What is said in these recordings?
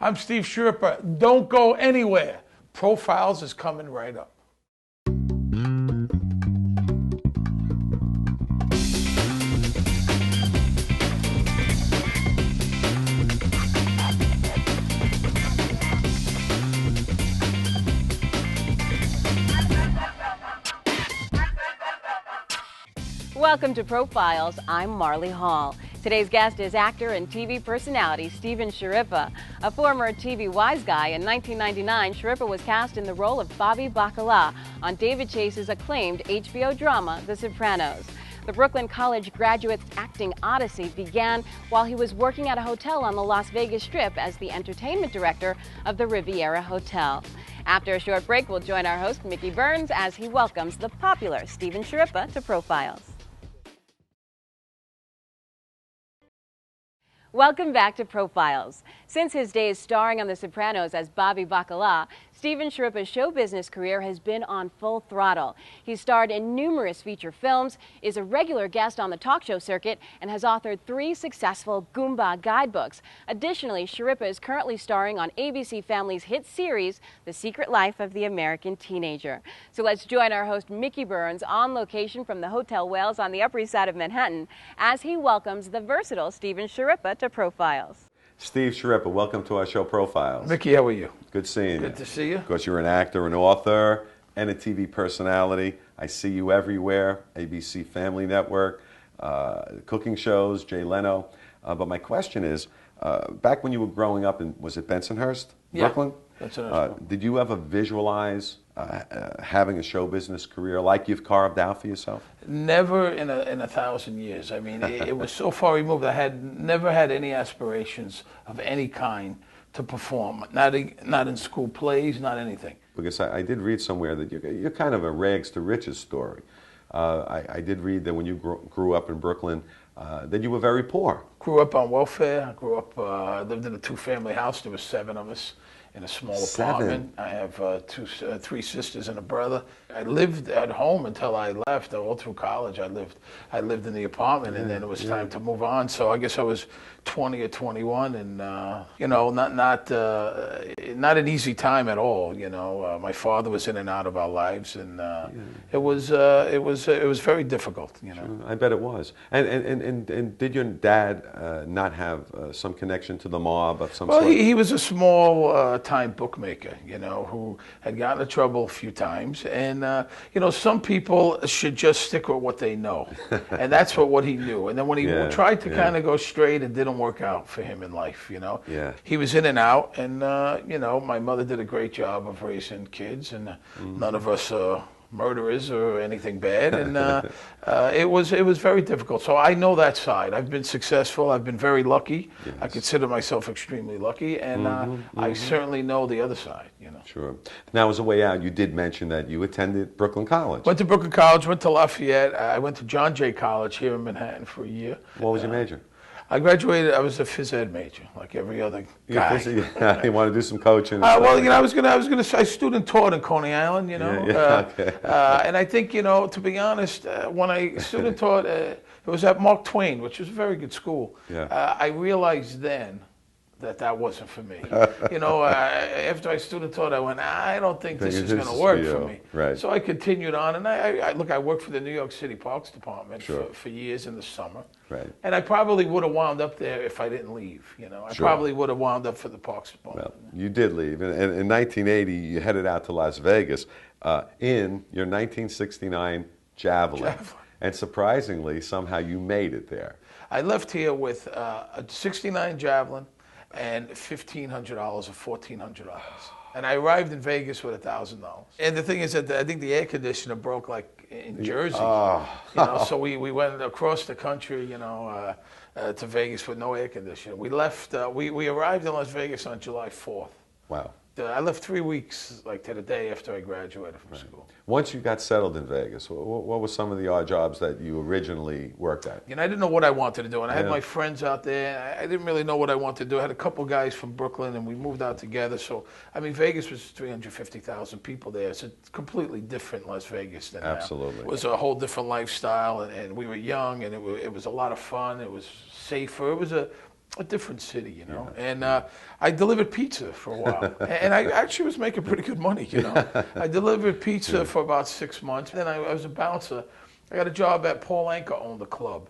I'm Steve Schirripa. Don't go anywhere. Profiles is coming right up. Welcome to Profiles. I'm Marlie Hall. Today's guest is actor and TV personality Steven Schirripa. A former TV wise guy, in 1999, Schirripa was cast in the role of Bobby Baccalieri on David Chase's acclaimed HBO drama, The Sopranos. The Brooklyn College graduate's acting odyssey began while he was working at a hotel on the Las Vegas Strip as the entertainment director of the Riviera Hotel. After a short break, we'll join our host, Mickey Burns, as he welcomes the popular Steven Schirripa to Profiles. Welcome back to Profiles. Since his days starring on The Sopranos as Bobby Baccalieri, Steven Schirripa's show business career has been on full throttle. He's starred in numerous feature films, is a regular guest on the talk show circuit, and has authored 3 successful Goomba guidebooks. Additionally, Schirripa is currently starring on ABC Family's hit series, The Secret Life of the American Teenager. So let's join our host, Mickey Burns, on location from the Hotel Wales on the Upper East Side of Manhattan, as he welcomes the versatile Steven Schirripa to Profiles. Steve Schirripa, welcome to our show, Profiles. Mickey, how are you? Good seeing you. Good to see you. Of course, you're an actor, an author, and a TV personality. I see you everywhere, ABC Family Network, cooking shows, Jay Leno. But my question is, back when you were growing up in, was it Bensonhurst, Brooklyn? Bensonhurst. Did you ever visualize having a show business career like you've carved out for yourself? Never in a 1,000 years. I mean, it was so far removed. I had never had any aspirations of any kind to perform. Not in school plays, not anything. Because I did read somewhere that you're kind of a rags to riches story. I did read that when you grew up in Brooklyn, that you were very poor. Grew up on welfare. I grew up, lived in a 2-family house. There were 7 of us in a small apartment. I have 3 sisters and a brother. I lived at home until I left. All through college, I lived in the apartment, and then it was time to move on. So I guess I was 20 or 21, and you know, not an easy time at all. You know, my father was in and out of our lives, and it was very difficult. You know, sure, I bet it was. And did your dad not have some connection to the mob of some sort? Well, he was a small time bookmaker, you know, who had gotten in trouble a few times, and you know, some people should just stick with what they know, and that's what he knew. And then when he tried to kind of go straight, it didn't work out for him in life, you know. He was in and out, and you know, my mother did a great job of raising kids, and none of us murderers or anything bad, and it was very difficult. So I know that side. I've been successful. I've been very lucky. Yes. I consider myself extremely lucky, and I certainly know the other side. You know. Sure. Now, as a way out, you did mention that you attended Brooklyn College. Went to Brooklyn College. Went to Lafayette. I went to John Jay College here in Manhattan for a year. What was your major? I graduated. I was a phys ed major, like every other guy. You want to do some coaching? Well, you know, I student taught in Coney Island, you know. Okay. And I think, you know, to be honest, when I student taught, it was at Mark Twain, which was a very good school. I realized then that wasn't for me. You know, after I student taught, I went, I don't think this is going to work for me. Right. So I continued on, and I worked for the New York City Parks Department for years in the summer. Right. And I probably would have wound up there if I didn't leave. You know, I probably would have wound up for the Parks Department. Well, you did leave, and in 1980, you headed out to Las Vegas in your 1969 Javelin. And surprisingly, somehow you made it there. I left here with a 69 Javelin and $1,500 or $1,400. And I arrived in Vegas with $1,000. And the thing is that I think the air conditioner broke like in Jersey. You know, so we went across the country, you know, to Vegas with no air conditioner. We left. We arrived in Las Vegas on July 4th. Wow. I left 3 weeks, like to the day after I graduated from school. Once you got settled in Vegas, what were some of the odd jobs that you originally worked at? You know, I didn't know what I wanted to do, and I had my friends out there. I didn't really know what I wanted to do. I had a couple guys from Brooklyn, and we moved out together. So, I mean, Vegas was 350,000 people there. It's a completely different Las Vegas than now. Absolutely. It was a whole different lifestyle, and we were young, and it was a lot of fun. It was safer. It was a different city, you know. And I delivered pizza for a while, and I actually was making pretty good money, you know. I delivered pizza for about 6 months. Then I was a bouncer. I got a job at Paul Anka owned a club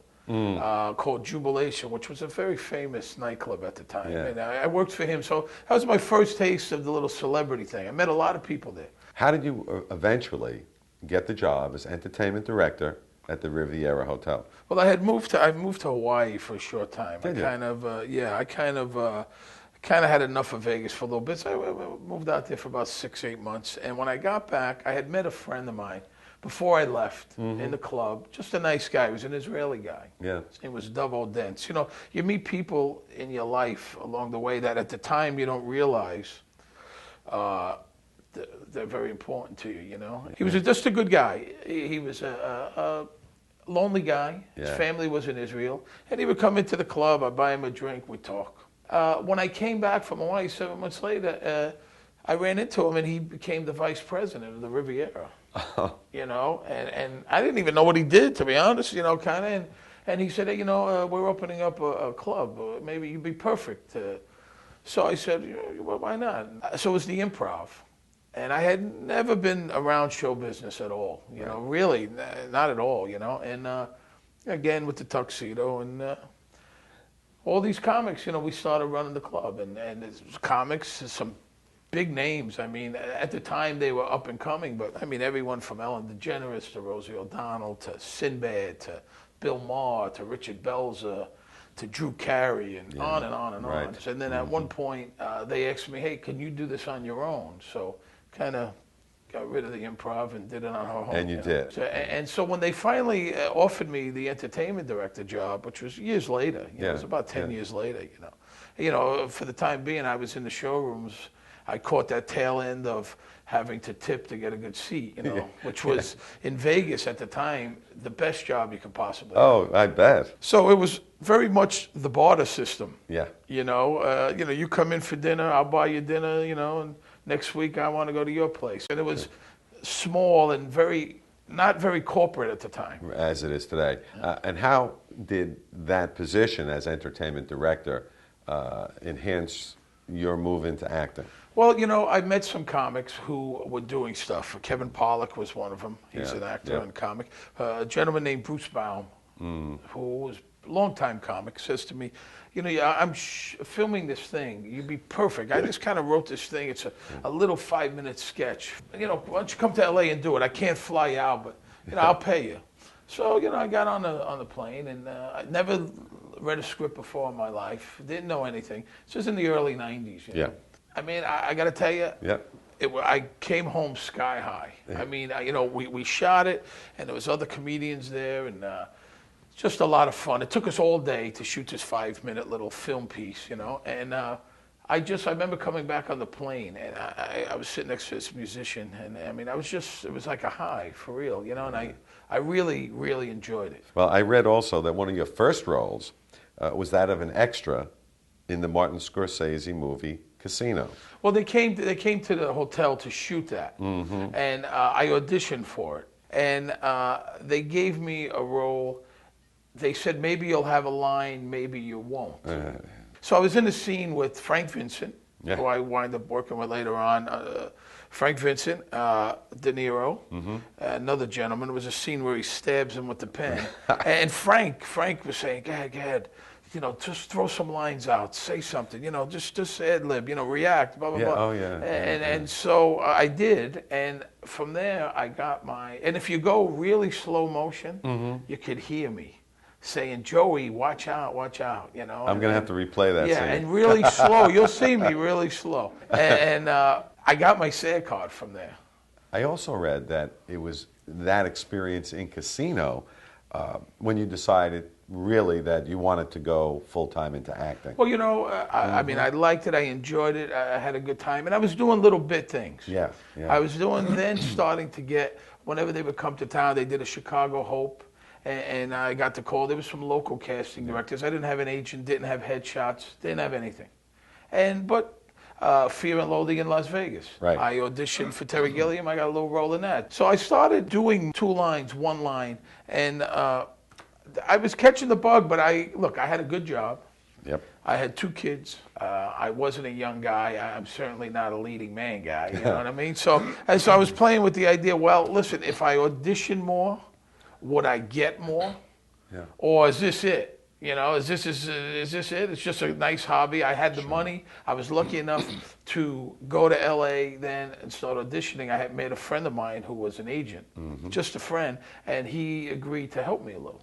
called Jubilation, which was a very famous nightclub at the time. And I worked for him, so that was my first taste of the little celebrity thing. I met a lot of people there. How did you eventually get the job as entertainment director at the Riviera Hotel? Well, I moved to Hawaii for a short time. Did you? I kind of had enough of Vegas for a little bit. So I moved out there for about 6-8 months. And when I got back, I had met a friend of mine before I left in the club. Just a nice guy. He was an Israeli guy. Yeah. His name was Davo Dentz. You know, you meet people in your life along the way that at the time you don't realize they're very important to you, you know. He was just a good guy. He was a lonely guy. His family was in Israel. And he would come into the club. I'd buy him a drink. We'd talk. When I came back from Hawaii 7 months later, I ran into him, and he became the vice president of the Riviera. You know, and I didn't even know what he did, to be honest, you know, kind of. And he said, hey, you know, we're opening up a club. Maybe you'd be perfect. So I said, well, why not? So it was the Improv. And I had never been around show business at all, you know, really, not at all, you know. And again, with the tuxedo and all these comics, you know, we started running the club. And comics, some big names. I mean, at the time they were up and coming, but I mean, everyone from Ellen DeGeneres to Rosie O'Donnell to Sinbad to Bill Maher to Richard Belzer to Drew Carey and on and on and on. And then at one point, they asked me, hey, can you do this on your own? So kind of got rid of the Improv and did it on our own. And you did. So when they finally offered me the entertainment director job, which was years later, you know, it was about 10 years later, you know, for the time being, I was in the showrooms. I caught that tail end of having to tip to get a good seat, you know, which was in Vegas at the time the best job you could possibly have. Oh, I bet. So it was very much the barter system. Yeah. You know, you come in for dinner, I'll buy you dinner, you know, and next week I want to go to your place. And it was small and not very corporate at the time. As it is today. And how did that position as entertainment director enhance your move into acting? Well, you know, I met some comics who were doing stuff. Kevin Pollak was one of them. He's an actor and comic. A gentleman named Bruce Baum, who was a longtime comic, says to me, you know, I'm filming this thing. You'd be perfect. I just kind of wrote this thing. It's a little 5-minute sketch. You know, why don't you come to L.A. and do it? I can't fly out, but, you know, I'll pay you. So, you know, I got on the plane, and I never read a script before in my life. Didn't know anything. This was in the early 90s. You know? I mean, I got to tell you, I came home sky high. I mean, you know, we shot it, and there was other comedians there, and just a lot of fun. It took us all day to shoot this 5-minute little film piece, you know. And I remember coming back on the plane, and I was sitting next to this musician, and I mean, it was like a high, for real, you know, and I really, really enjoyed it. Well, I read also that one of your first roles was that of an extra in the Martin Scorsese movie Casino. Well, they came to the hotel to shoot that, and I auditioned for it, and they gave me a role. They said, maybe you'll have a line, maybe you won't. So I was in a scene with Frank Vincent, who I wind up working with later on. Frank Vincent, De Niro, another gentleman. It was a scene where he stabs him with the pen. And Frank was saying, go ahead. You know, just throw some lines out, say something, you know, just ad-lib, you know, react, blah, blah, blah. Oh, yeah. And so I did, and from there I got and if you go really slow motion, you could hear me saying, Joey, watch out, you know. I'm going to have to replay that scene. Yeah, and really slow. You'll see me really slow. And I got my SAG card from there. I also read that it was that experience in Casino when you decided really that you wanted to go full-time into acting. Well, you know, I mean, I liked it. I enjoyed it. I had a good time. And I was doing little bit things. Yeah. I was starting to get, whenever they would come to town, they did a Chicago Hope. And I got the call. There was some local casting directors. I didn't have an agent, didn't have headshots, didn't have anything. But Fear and Loathing in Las Vegas. Right. I auditioned for Terry Gilliam. I got a little role in that. So I started doing 2 lines, 1 line. And I was catching the bug, but I had a good job. Yep. I had 2 kids. I wasn't a young guy. I'm certainly not a leading man guy. You know what I mean? So as I was playing with the idea, well, listen, if I audition more, would I get more? Yeah. Or is this it? You know, is this it? It's just a nice hobby. I had the money. I was lucky enough to go to LA then and start auditioning. I had made a friend of mine who was an agent, just a friend, and he agreed to help me a little.